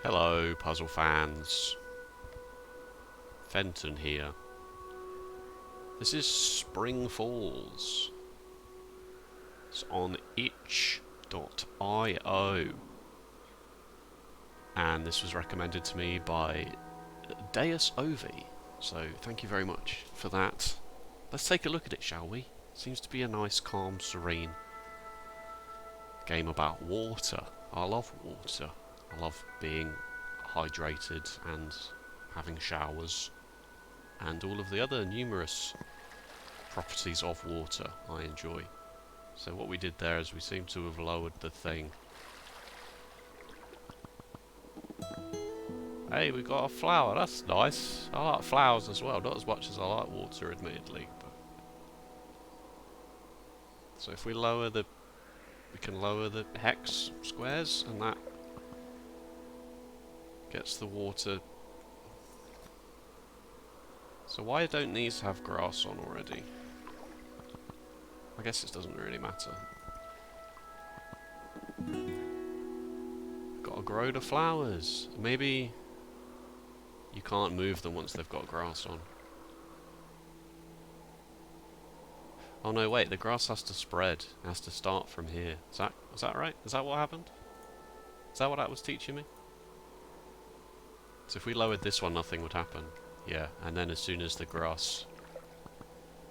Hello, puzzle fans. Fenton here. This is Spring Falls. It's on itch.io. And this was recommended to me by Deus Ovi. So thank you very much for that. Let's take a look at it, shall we? Seems to be a nice, calm, serene game about water. I love water. I love being hydrated and having showers and all of the other numerous properties of water I enjoy. So what we did there is we seem to have lowered the thing. Hey, we got a flower, that's nice. I like flowers as well, not as much as I like water admittedly. But so if we lower the, we can lower the hex squares and that gets the water. So why don't these have grass on already? I guess it doesn't really matter. Gotta grow the flowers. Maybe you can't move them once they've got grass on. Oh no, wait, the grass has to spread. It has to start from here. Is that right? Is that what happened? Is that what that was teaching me? So if we lowered this one, nothing would happen. Yeah, and then as soon as the grass...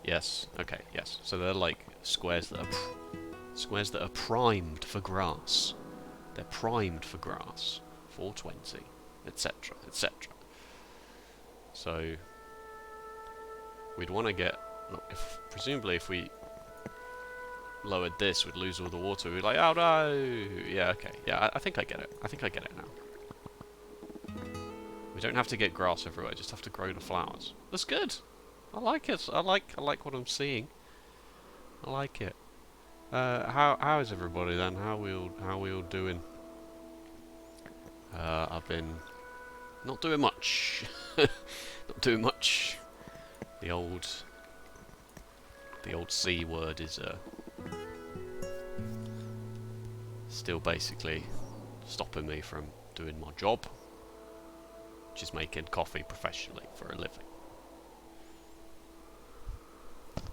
Yes, okay, yes. So they're like squares that are primed for grass. They're primed for grass. 420, etc., etc. So we'd want to get... Look, presumably if we lowered this, we'd lose all the water. We'd be like, oh no! Yeah, okay. Yeah, I think I get it. I think I get it now. We don't have to get grass everywhere, just have to grow the flowers. That's good. I like it. I like what I'm seeing. I like it. How is everybody then? How we all doing? I've been not doing much. Not doing much. The old C word is still basically stopping me from doing my job, which is making coffee professionally for a living.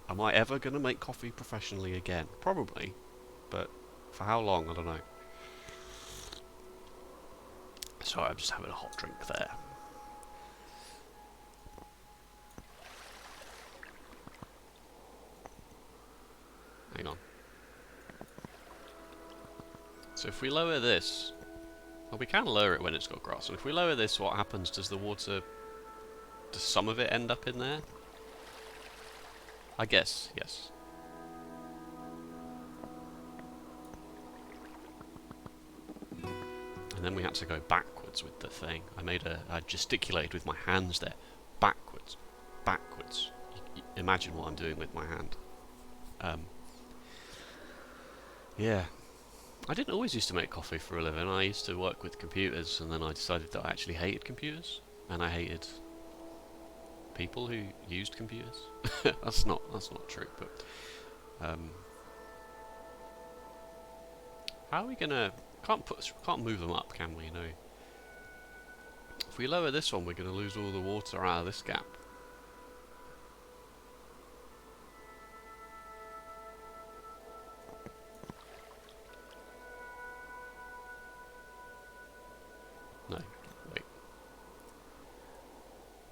Am I ever going to make coffee professionally again? Probably, but for how long, I don't know. Sorry, I'm just having a hot drink there. Hang on. So if we lower this... Well, we can lower it when it's got grass. And if we lower this, what happens? Does the water... Does some of it end up in there? I guess, yes. And then we had to go backwards with the thing. I gesticulated with my hands there. Backwards. Backwards. Imagine what I'm doing with my hand. Yeah. I didn't always used to make coffee for a living. I used to work with computers, and then I decided that I actually hated computers. And I hated people who used computers. That's not true, but how are we gonna can't move them up, can we? No. If we lower this one, we're gonna lose all the water out of this gap. No, wait.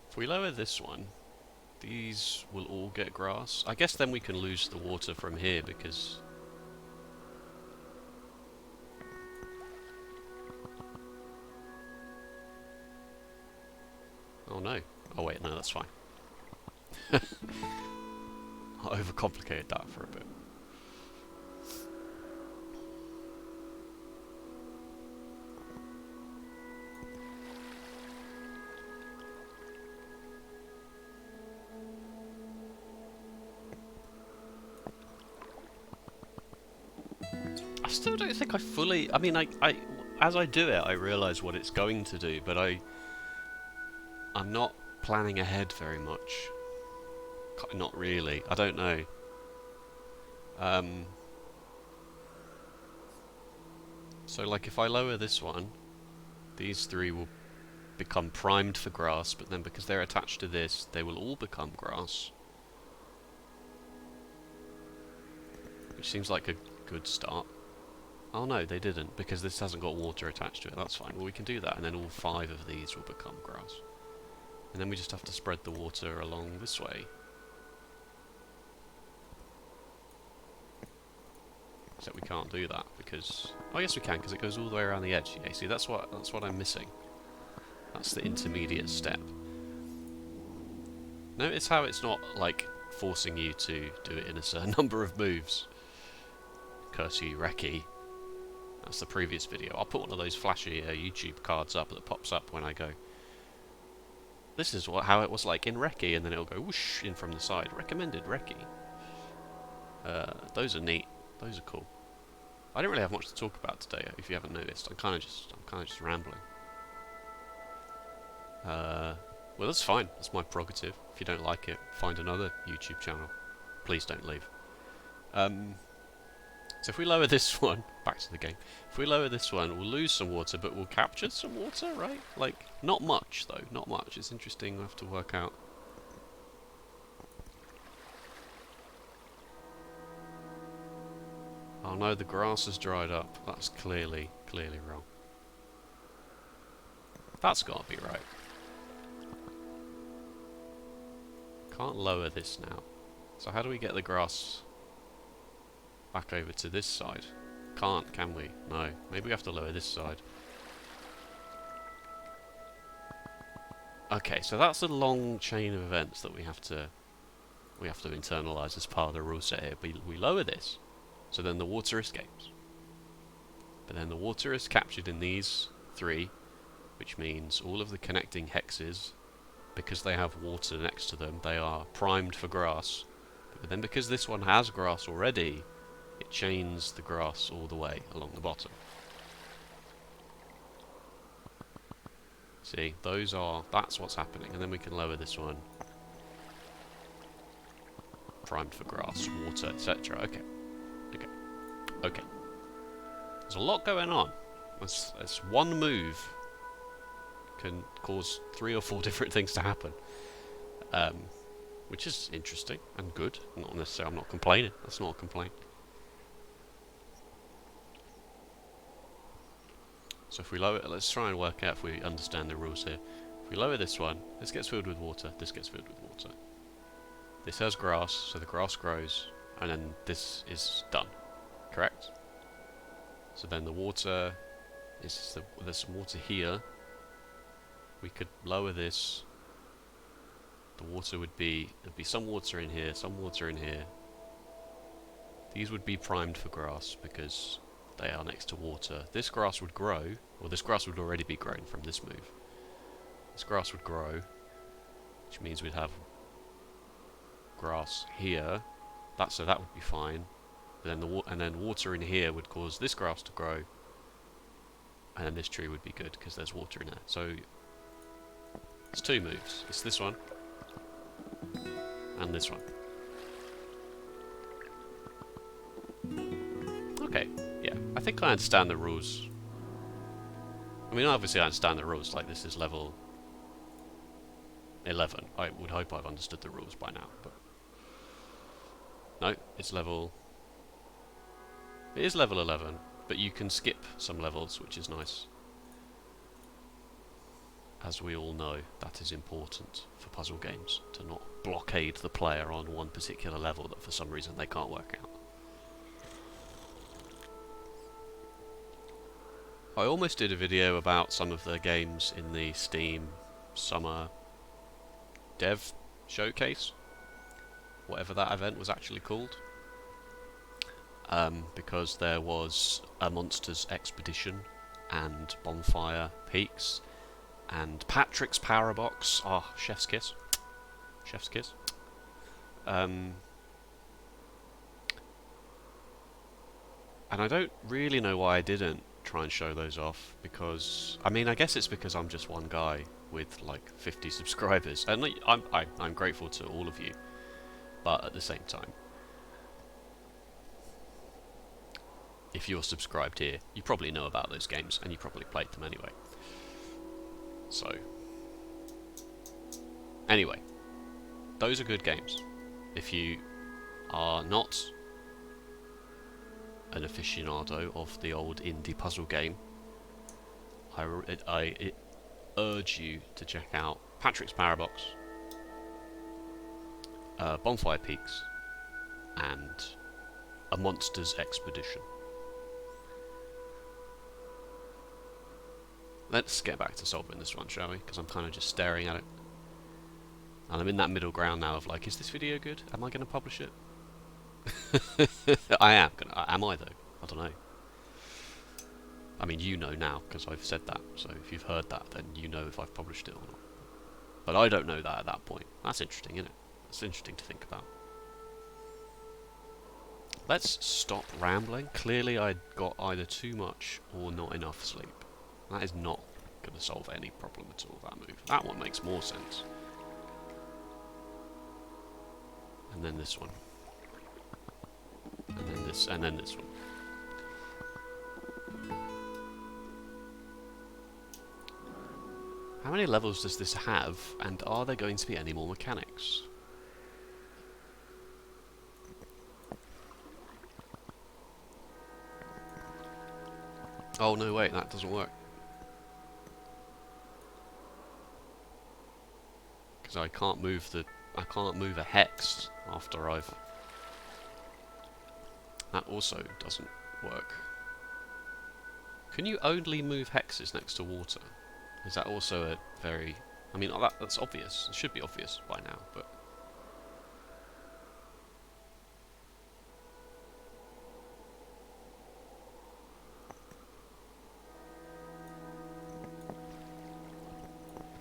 If we lower this one, these will all get grass. I guess then we can lose the water from here because... Oh no. Oh wait, no, that's fine. I overcomplicated that for a bit. I still don't think I fully... I mean, as I do it, I realise what it's going to do, but I'm not planning ahead very much. Not really. I don't know. So, like, if I lower this one, These three will become primed for grass, but then because they're attached to this, they will all become grass. Which seems like a good start. Oh no, they didn't, because this hasn't got water attached to it. That's fine. Well, we can do that, and then all 5 of these will become grass. And then we just have to spread the water along this way. Except we can't do that, because... Oh yes we can, because it goes all the way around the edge. Yeah, see, that's what I'm missing. That's the intermediate step. Notice how it's not, like, forcing you to do it in a certain number of moves. Curse you, Reki. That's the previous video. I'll put one of those flashy YouTube cards up that pops up when I go. This is how it was like in Reki, and then it'll go whoosh in from the side. Recommended Reki. Those are neat. Those are cool. I don't really have much to talk about today, if you haven't noticed. I'm kind of just rambling. Well, that's fine. That's my prerogative. If you don't like it, find another YouTube channel. Please don't leave. So if we lower this one, back to the game. If we lower this one, we'll lose some water, but we'll capture some water, right? Like, not much, though. Not much. It's interesting. We'll have to work out. Oh no, the grass has dried up. That's clearly wrong. That's got to be right. Can't lower this now. So how do we get the grass back over to this side? Can't, can we? No. Maybe we have to lower this side. Okay, so that's a long chain of events that we have to internalize as part of the rule set here. We lower this, so then the water escapes. But then the water is captured in these 3, which means all of the connecting hexes, because they have water next to them, they are primed for grass. But then because this one has grass already, it chains the grass all the way along the bottom. See, that's what's happening. And then we can lower this one. Primed for grass, water, etc. Okay. There's a lot going on. That's one move can cause 3 or 4 different things to happen. Which is interesting and good. Not necessarily, I'm not complaining. That's not a complaint. So if we lower it, let's try and work out if we understand the rules here. If we lower this one, this gets filled with water, this gets filled with water. This has grass, so the grass grows, and then this is done. Correct? So then the water, there's some water here. We could lower this. The water would be, there'd be some water in here, some water in here. These would be primed for grass because they are next to water. This grass would grow, or this grass would already be grown from this move. This grass would grow, which means we'd have grass here. So that would be fine. But then and then water in here would cause this grass to grow, and then this tree would be good because there's water in there. So it's 2 moves. It's this one and this one. Okay, yeah, I think I understand the rules. I mean, obviously I understand the rules, like this is level 11. I would hope I've understood the rules by now, but... No, it's level... It is level 11, but you can skip some levels, which is nice. As we all know, that is important for puzzle games, to not blockade the player on one particular level that for some reason they can't work out. I almost did a video about some of the games in the Steam Summer Dev Showcase, whatever that event was actually called, because there was a Monsters Expedition and Bonfire Peaks and Patrick's Power Box. Ah, chef's kiss. Chef's kiss. And I don't really know why I didn't try and show those off, because I mean, I guess it's because I'm just one guy with like 50 subscribers, and I'm grateful to all of you, but at the same time, if you're subscribed here, you probably know about those games and you probably played them anyway. So, anyway, those are good games. If you are not an aficionado of the old indie puzzle game, I urge you to check out Patrick's Parabox, Bonfire Peaks, and A Monster's Expedition. Let's get back to solving this one, shall we? Because I'm kind of just staring at it. And I'm in that middle ground now of like, is this video good? Am I going to publish it? I am. Am I though? I don't know. I mean, you know now, because I've said that. So if you've heard that, then you know if I've published it or not. But I don't know that at that point. That's interesting, isn't it? That's interesting to think about. Let's stop rambling. Clearly I got either too much or not enough sleep. That is not going to solve any problem at all, that move. That one makes more sense. And then this one. And then this, and then this one. How many levels does this have, and are there going to be any more mechanics? Oh no, wait, that doesn't work. Because I can't move a hex after I've... That also doesn't work. Can you only move hexes next to water? Is that also a very... I mean, that's obvious. It should be obvious by now, but...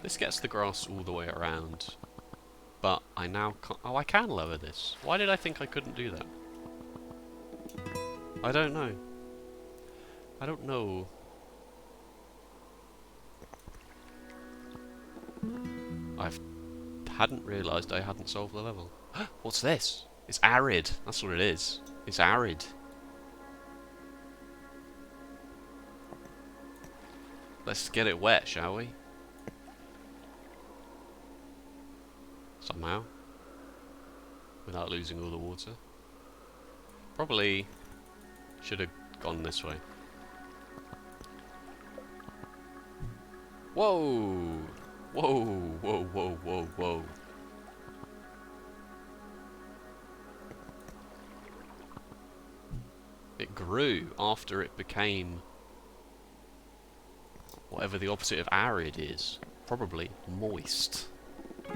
This gets the grass all the way around, but I now can't... Oh, I can lower this. Why did I think I couldn't do that? I don't know. I don't know. Hadn't realised I hadn't solved the level. What's this? It's arid. That's what it is. It's arid. Let's get it wet, shall we? Somehow. Without losing all the water. Probably should have gone this way. Whoa! Whoa, whoa, whoa, whoa, whoa. It grew after it became whatever the opposite of arid is. Probably moist. I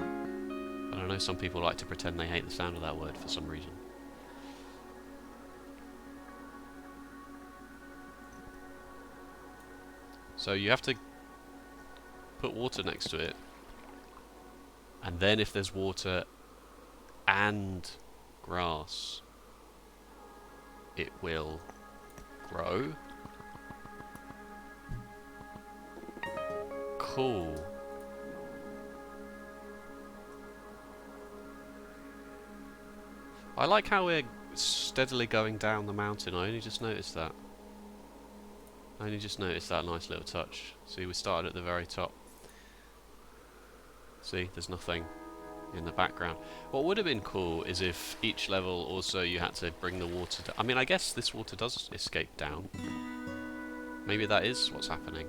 don't know, some people like to pretend they hate the sound of that word for some reason. So you have to put water next to it, and then if there's water and grass, it will grow. Cool. I like how we're steadily going down the mountain. I only just noticed that. I only just noticed that nice little touch. See, we started at the very top. See, there's nothing in the background. What would have been cool is if each level also you had to bring the water down. I mean, I guess this water does escape down. Maybe that is what's happening.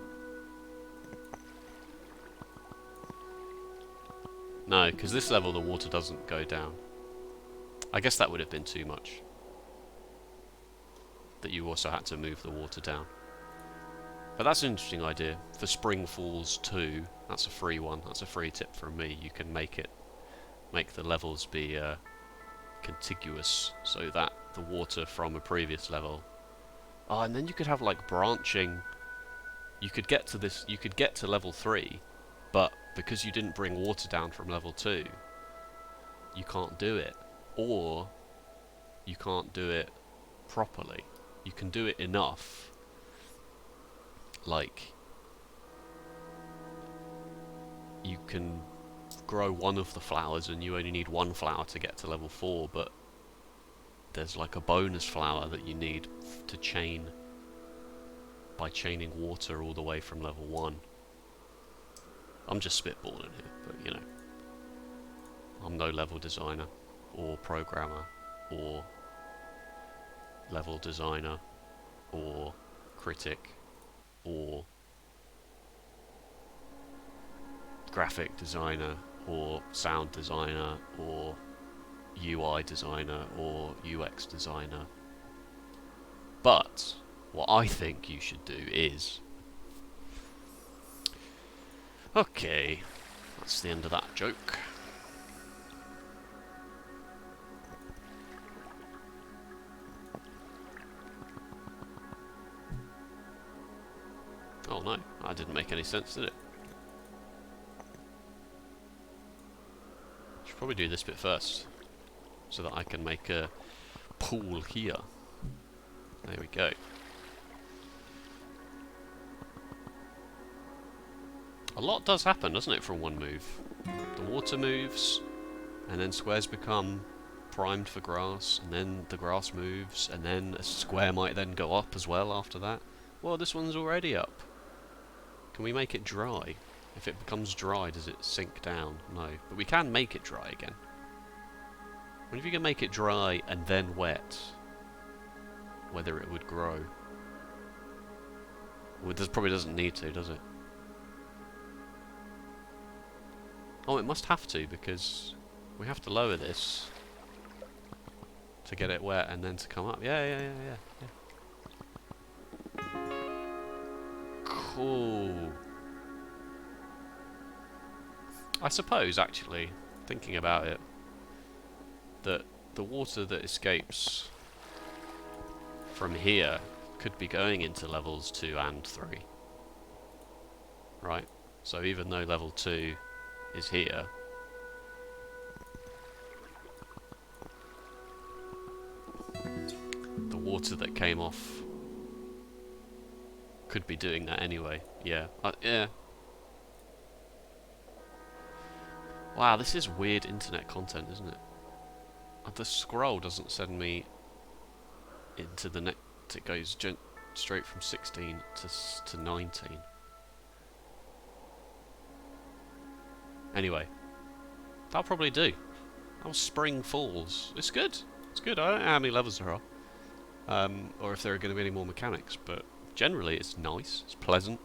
No, because this level the water doesn't go down. I guess that would have been too much. That you also had to move the water down. But that's an interesting idea. For Spring Falls 2, that's a free one. That's a free tip from me. You can make the levels be contiguous, so that the water from a previous level... Oh, and then you could have like branching... You could get to this... You could get to level 3, but because you didn't bring water down from level 2, you can't do it. Or you can't do it properly. You can do it enough, like you can grow one of the flowers and you only need one flower to get to level 4, but there's like a bonus flower that you need to chain by chaining water all the way from level 1. I'm just spitballing here, but you know, I'm no level designer, or programmer, or level designer, or critic, or graphic designer, or sound designer, or UI designer, or UX designer. But what I think you should do is... Okay, that's the end of that joke. Oh no, that didn't make any sense, did it? Should probably do this bit first, so that I can make a pool here. There we go. A lot does happen, doesn't it, from one move? The water moves, and then squares become primed for grass, and then the grass moves, and then a square might then go up as well after that. Well, this one's already up. Can we make it dry? If it becomes dry, does it sink down? No. But we can make it dry again. What if you can make it dry and then wet? Whether it would grow. Well, it probably doesn't need to, does it? Oh, it must have to, because we have to lower this to get it wet and then to come up. Yeah. Cool. I suppose, actually, thinking about it, that the water that escapes from here could be going into levels 2 and 3. Right? So even though level 2 is here, the water that came off could be doing that anyway. Yeah. Yeah. Wow, this is weird internet content, isn't it? The scroll doesn't send me into the next. It goes straight from 16 to 19. Anyway, that'll probably do. That was Spring Falls. It's good. It's good. I don't know how many levels there are, or if there are going to be any more mechanics. But generally, it's nice. It's pleasant.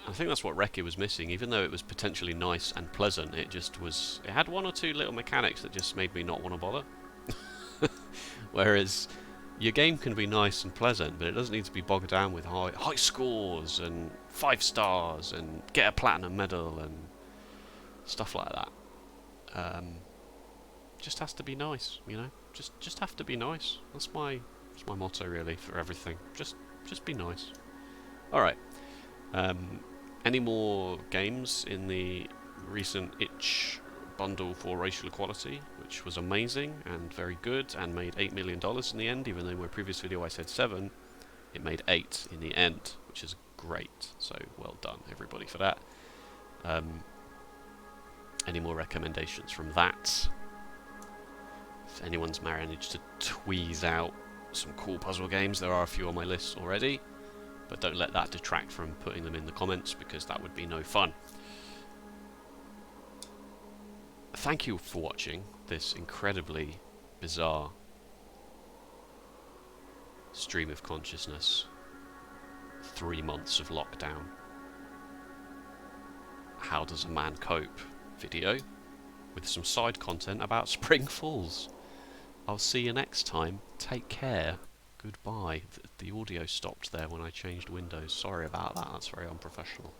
I think that's what Recce was missing. Even though it was potentially nice and pleasant, it just was... It had one or two little mechanics that just made me not want to bother. Whereas your game can be nice and pleasant, but it doesn't need to be bogged down with high scores and 5 stars and get a platinum medal and stuff like that. Just has to be nice, you know. Just have to be nice. That's my motto really for everything. Just be nice. All right. Any more games in the recent itch bundle for racial equality, which was amazing and very good and made $8 million in the end, even though in my previous video I said 7, it made 8 in the end, which is great. So well done everybody for that. Any more recommendations from that? If anyone's managed to tweeze out some cool puzzle games, there are a few on my list already. But don't let that detract from putting them in the comments, because that would be no fun. Thank you for watching this incredibly bizarre stream of consciousness. 3 months of lockdown. How does a man cope? Video with some side content about Spring Falls. I'll see you next time. Take care. Goodbye. The audio stopped there when I changed Windows. Sorry about that. That's very unprofessional.